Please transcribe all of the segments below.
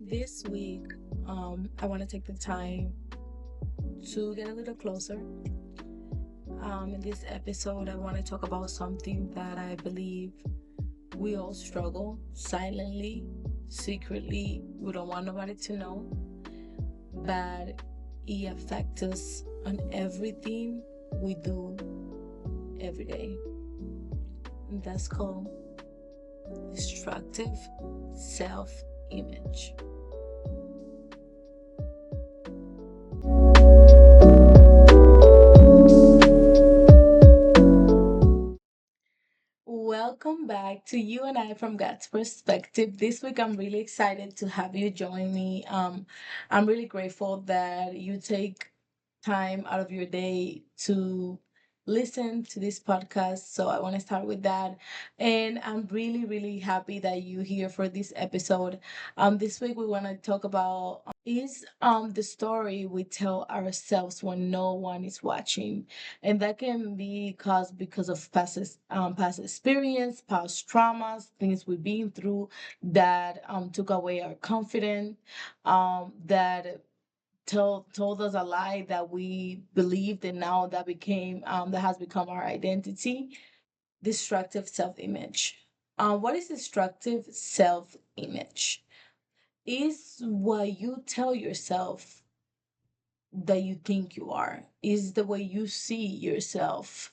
This week, I want to take the time to get a little closer. In this episode, I want to talk about something that I believe we all struggle silently, secretly. We don't want nobody to know, but it affects us on everything we do every day. And that's called destructive self image. Welcome back to You and I from God's Perspective. This week, I'm really excited to have you join me. I'm really grateful that you take time out of your day to listen to this podcast. So I want to start with that. And I'm really, really happy that you're here for this episode. This week we want to talk about is the story we tell ourselves when no one is watching. And that can be caused because of past experience, past traumas, things we've been through that took away our confidence, that told us a lie that we believed, and now that has become our identity. Destructive self-image. What is destructive self-image? Is what you tell yourself that you think you are, is the way you see yourself.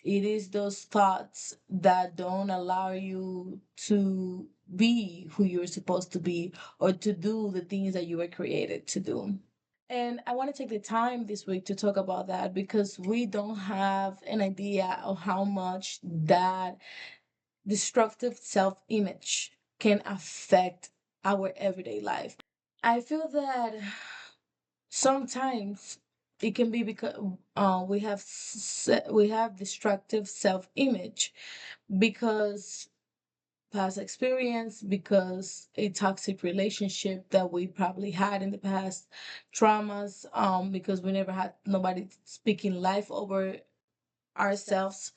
It is those thoughts that don't allow you to be who you're supposed to be or to do the things that you were created to do. And I want to take the time this week to talk about that because we don't have an idea of how much that destructive self image can affect our everyday life. I feel that sometimes it can be because we have destructive self image because past experience, because a toxic relationship that we probably had in the past, traumas, because we never had nobody speaking life over ourselves.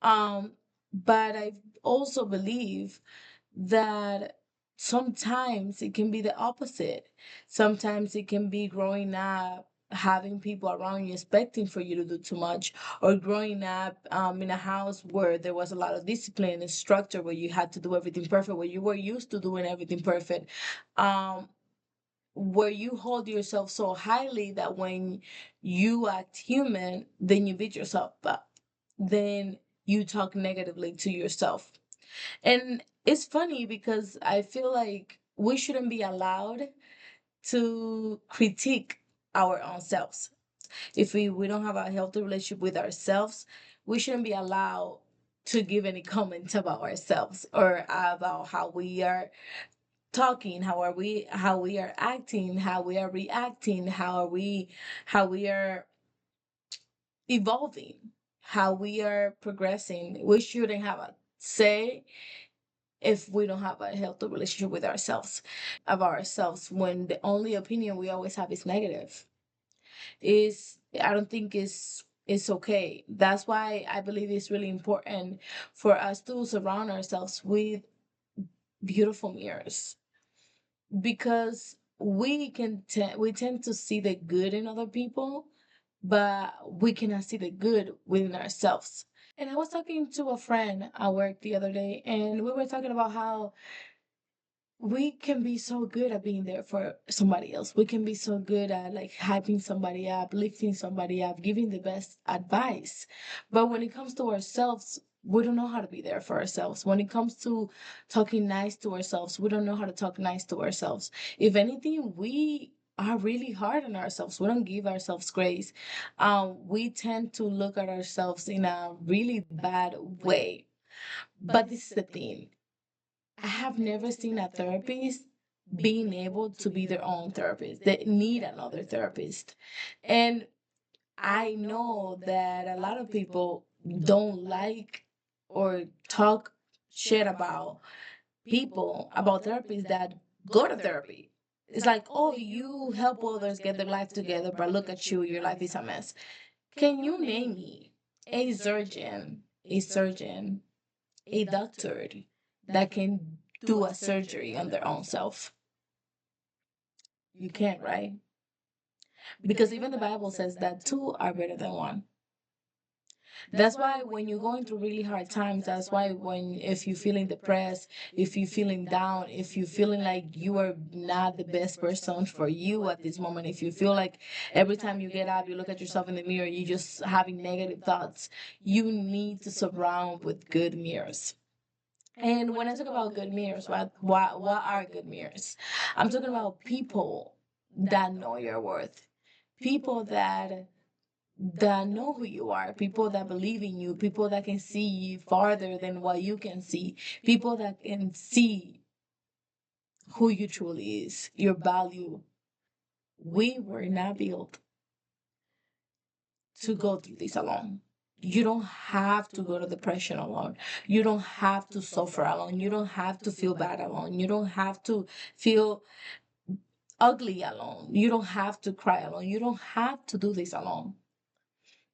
um but I also believe that sometimes it can be the opposite. Sometimes it can be growing up having people around you expecting for you to do too much, or growing up in a house where there was a lot of discipline and structure, where you had to do everything perfect, where you were used to doing everything perfect, um, where you hold yourself so highly that when you act human, then you beat yourself up. Then you talk negatively to yourself. And it's funny because I feel like we shouldn't be allowed to critique our own selves. If we don't have a healthy relationship with ourselves, we shouldn't be allowed to give any comments about ourselves or about how we are talking, how we are acting, how we are reacting, how we are evolving, how we are progressing. We shouldn't have a say if we don't have a healthy relationship with ourselves, of ourselves, when the only opinion we always have is negative. Is I don't think it's okay. That's why I believe it's really important for us to surround ourselves with beautiful mirrors, because we tend to see the good in other people, but we cannot see the good within ourselves. And I was talking to a friend at work the other day, and we were talking about how we can be so good at being there for somebody else. We can be so good at like hyping somebody up, lifting somebody up, giving the best advice. But when it comes to ourselves, we don't know how to be there for ourselves. When it comes to talking nice to ourselves, we don't know how to talk nice to ourselves. If anything, we are really hard on ourselves. We don't give ourselves grace. We tend to look at ourselves in a really bad way. But this is the thing, I have never seen a therapist being able to be their own therapist. They need another therapist. And I know that a lot of people don't like or talk shit about about therapists that go to therapy. It's like, oh, you help others get their life together, but look at you, your life is a mess. Can you name me a surgeon, a doctor that can do a surgery on their own self? You can't, right? Because even the Bible says that two are better than one. That's why when you're going through really hard times, that's why when if you're feeling depressed, if you're feeling down, if you're feeling like you are not the best person for you at this moment, if you feel like every time you get up, you look at yourself in the mirror, you're just having negative thoughts, you need to surround with good mirrors. And when I talk about good mirrors, what are good mirrors? I'm talking about people that know your worth, people that know who you are, people that believe in you, people that can see you farther than what you can see, people that can see who you truly is, your value. We were not built to go through this alone. You don't have to go to depression alone. You don't have to suffer alone. You don't have to feel bad alone. You don't have to feel ugly alone. You don't have to cry alone. You don't have to do this alone.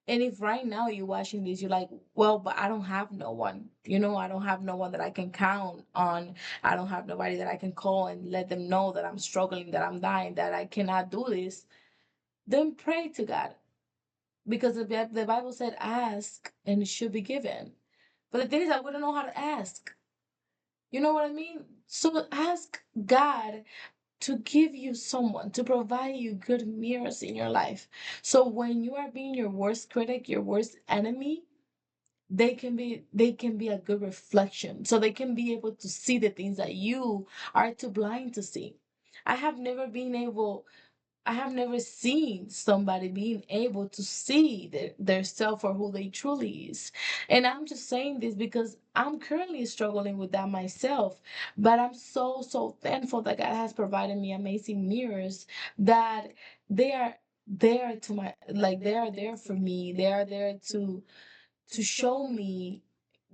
And if right now you're watching this, you're like, well, but I don't have no one. I don't have no one that I can count on. I don't have nobody that I can call and let them know that I'm struggling, that I'm dying, that I cannot do this. Then pray to God. Because the Bible said, ask and it should be given. But the thing is that we don't know how to ask. You know what I mean? So ask God to give you someone, to provide you good mirrors in your life. So when you are being your worst critic, your worst enemy, they can be a good reflection. So they can be able to see the things that you are too blind to see. I have never been able I have never seen somebody being able to see their self for who they truly is. And I'm just saying this because I'm currently struggling with that myself. But I'm so, so thankful that God has provided me amazing mirrors that they are there to my like they are there for me. They are there to show me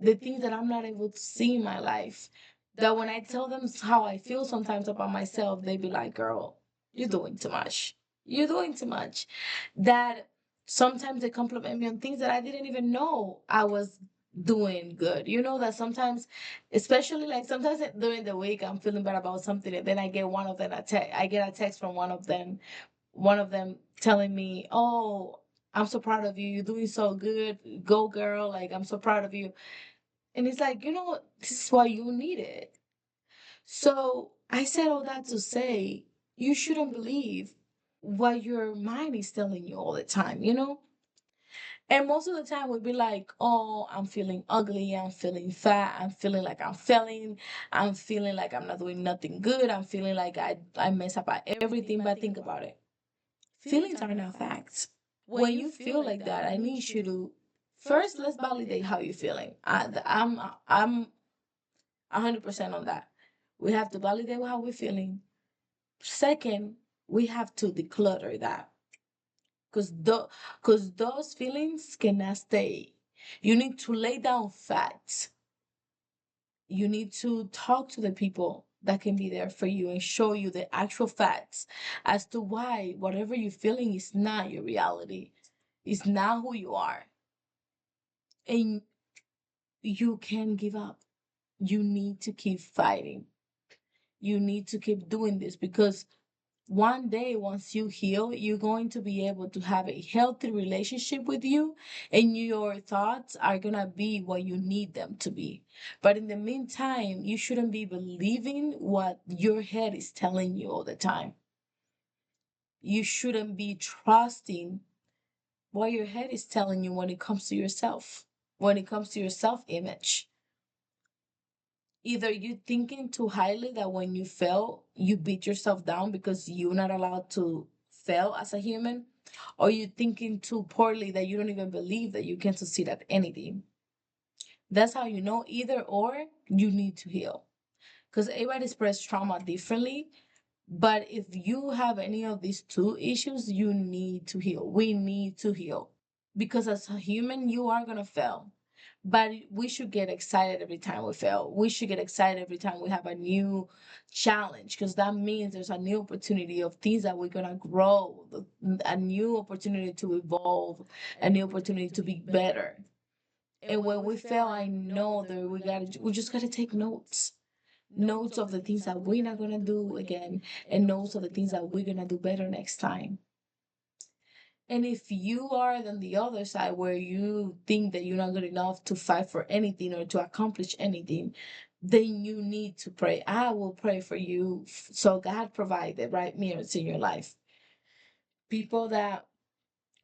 the things that I'm not able to see in my life. That when I tell them how I feel sometimes about myself, they be like, girl, you're doing too much. You're doing too much. That sometimes they compliment me on things that I didn't even know I was doing good. That sometimes, especially like sometimes during the week, I'm feeling bad about something, and then I get one of them I get a text from one of them telling me, "Oh, I'm so proud of you. You're doing so good. Go, girl. Like, I'm so proud of you." And it's like, this is why you need it. So I said all that to say you shouldn't believe what your mind is telling you all the time. And most of the time we'd be like, oh, I'm feeling ugly. I'm feeling fat. I'm feeling like I'm failing. I'm feeling like I'm not doing nothing good. I'm feeling like I mess up at everything. But think about it. Feelings are not facts. When you feel like that, I need you to first let's validate how you're feeling. I'm 100% on that. We have to validate how we're feeling. Second, we have to declutter that because those feelings cannot stay. You need to lay down facts. You need to talk to the people that can be there for you and show you the actual facts as to why whatever you're feeling is not your reality. It's not who you are. And you can't give up. You need to keep fighting. You need to keep doing this because one day, once you heal, you're going to be able to have a healthy relationship with you, and your thoughts are going to be what you need them to be. But in the meantime, you shouldn't be believing what your head is telling you all the time. You shouldn't be trusting what your head is telling you when it comes to yourself, when it comes to your self image. Either you thinking too highly that when you fail, you beat yourself down because you're not allowed to fail as a human, or you thinking too poorly that you don't even believe that you can succeed at anything. That's how you know either or you need to heal. Because everybody express trauma differently. But if you have any of these two issues, you need to heal. We need to heal. Because as a human, you are going to fail. But we should get excited every time we fail. We should get excited every time we have a new challenge because that means there's a new opportunity of things that we're going to grow, a new opportunity to evolve, a new opportunity to be better. And when we fail, I know that we just got to take notes. notes of the things that we're not gonna do again, and notes of the things that we're gonna do better next time. And if you are on the other side where you think that you're not good enough to fight for anything or to accomplish anything, then you need to pray. I will pray for you so God provide the right mirrors in your life. People that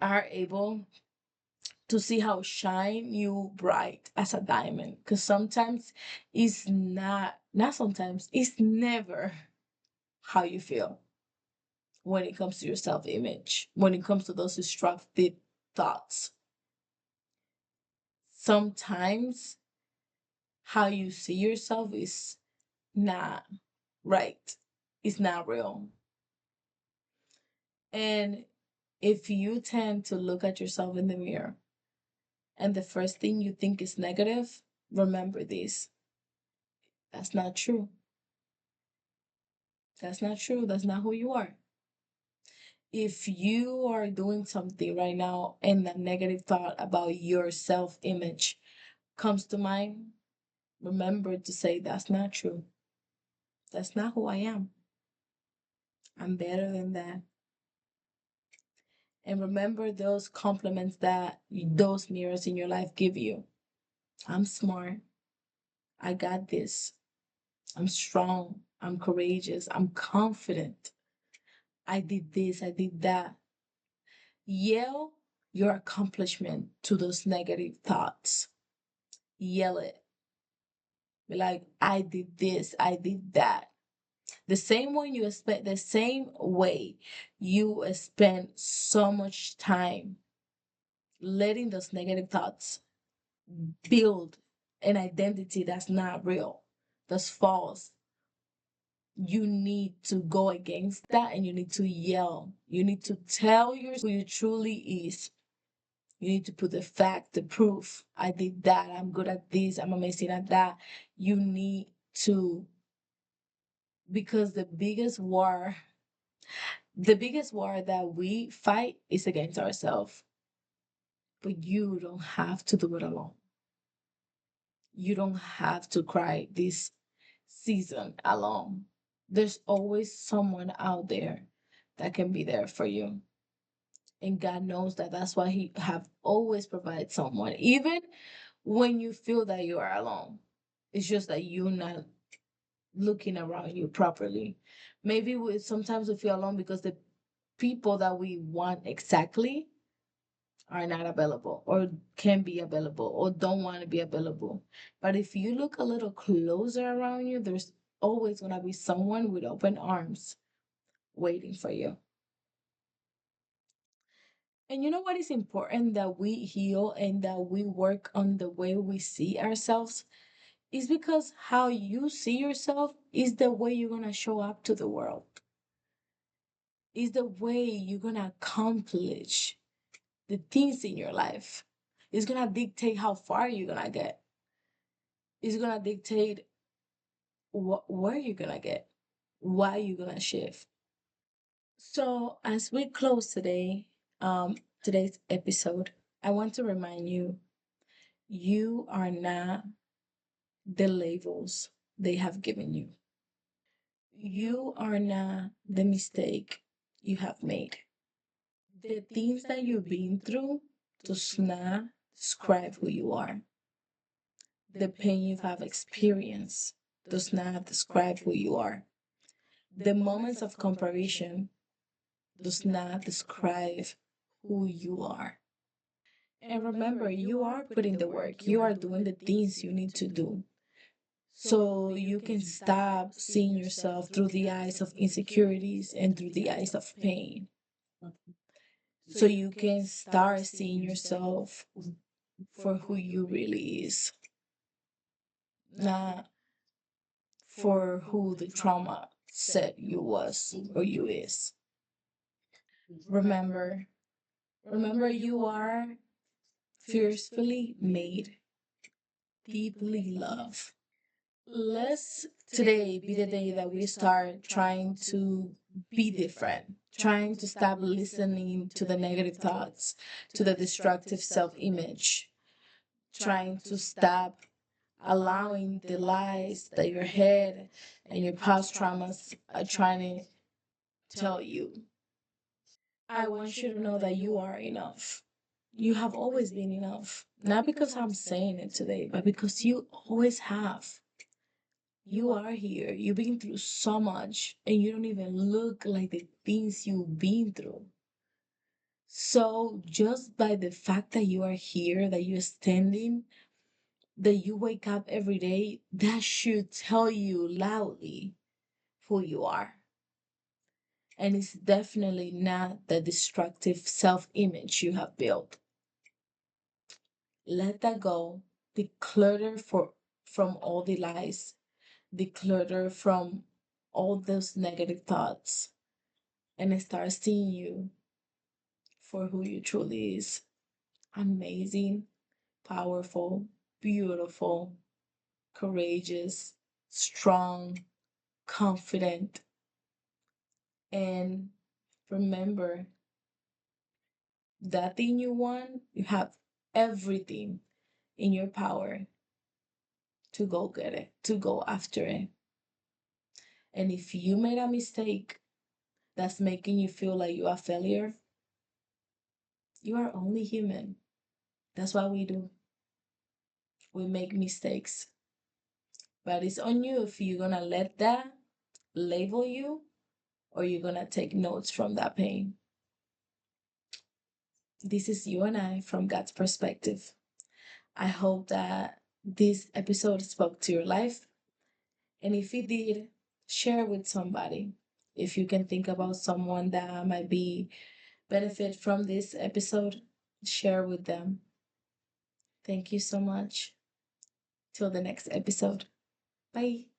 are able to see how shine you bright as a diamond. Because sometimes it's not sometimes, it's never how you feel when it comes to your self-image, when it comes to those destructive thoughts. Sometimes how you see yourself is not right. It's not real. And if you tend to look at yourself in the mirror and the first thing you think is negative, remember this. That's not true. That's not true. That's not who you are. If you are doing something right now and a negative thought about your self image comes to mind, remember to say, that's not true. That's not who I am. I'm better than that. And remember those compliments that those mirrors in your life give you. I'm smart. I got this. I'm strong. I'm courageous. I'm confident. I did this. I did that. Yell your accomplishment to those negative thoughts. Yell it. Be like, I did this. I did that. The same way you spend so much time letting those negative thoughts build an identity that's not real, that's false. You need to go against that and you need to yell. You need to tell yourself who you truly is. You need to put the fact, the proof. I did that. I'm good at this. I'm amazing at that. You need to, because the biggest war that we fight is against ourselves. But you don't have to do it alone. You don't have to cry this season alone. There's always someone out there that can be there for you. And God knows that. That's why He have always provided someone, even when you feel that you are alone. It's just that you're not looking around you properly. Maybe sometimes we feel alone because the people that we want exactly are not available or can be available or don't want to be available. But if you look a little closer around you, there's always going to be someone with open arms waiting for you. And you know what is important that we heal and that we work on the way we see ourselves is because how you see yourself is the way you're going to show up to the world. Is the way you're going to accomplish the things in your life. It's going to dictate how far you're going to get. It's going to dictate where you're going to get, why you're going to shift. So as we close today's episode, I want to remind you, you are not the labels they have given you. You are not the mistake you have made. The things that you've been through does not describe who you are. The pain you have experienced does not describe who you are. The moments of comparison does not describe who you are. And remember, you are putting the work, you are doing the things you need to do. So you can stop seeing yourself through the eyes of insecurities and through the eyes of pain. So you can start seeing yourself for who you really is, not for who the trauma said you was or you is. Remember, remember you are fiercely made, deeply loved. Let's today be the day that we start trying to be different, trying to stop listening to the negative thoughts, to the destructive self image, trying to stop allowing the lies that your head and your past traumas are trying to tell you. I want you to know that you are enough. You have always been enough. Not because I'm saying it today, but because you always have. You are here. You've been through so much and you don't even look like the things you've been through. So, just by the fact that you are here, that you're standing, that you wake up every day, that should tell you loudly who you are. And it's definitely not the destructive self image you have built. Let that go. Declutter from all the lies, declutter from all those negative thoughts, and start seeing you for who you truly is. Amazing, powerful, beautiful, courageous, strong, confident. And remember, that thing you want, you have everything in your power to go get it, to go after it. And if you made a mistake that's making you feel like you are a failure, you are only human. That's what we do. We make mistakes. But it's on you if you're gonna let that label you or you're gonna take notes from that pain. This is you and I from God's perspective. I hope that this episode spoke to your life. And if it did, share with somebody. If you can think about someone that might be benefit from this episode, share with them. Thank you so much. Till the next episode. Bye.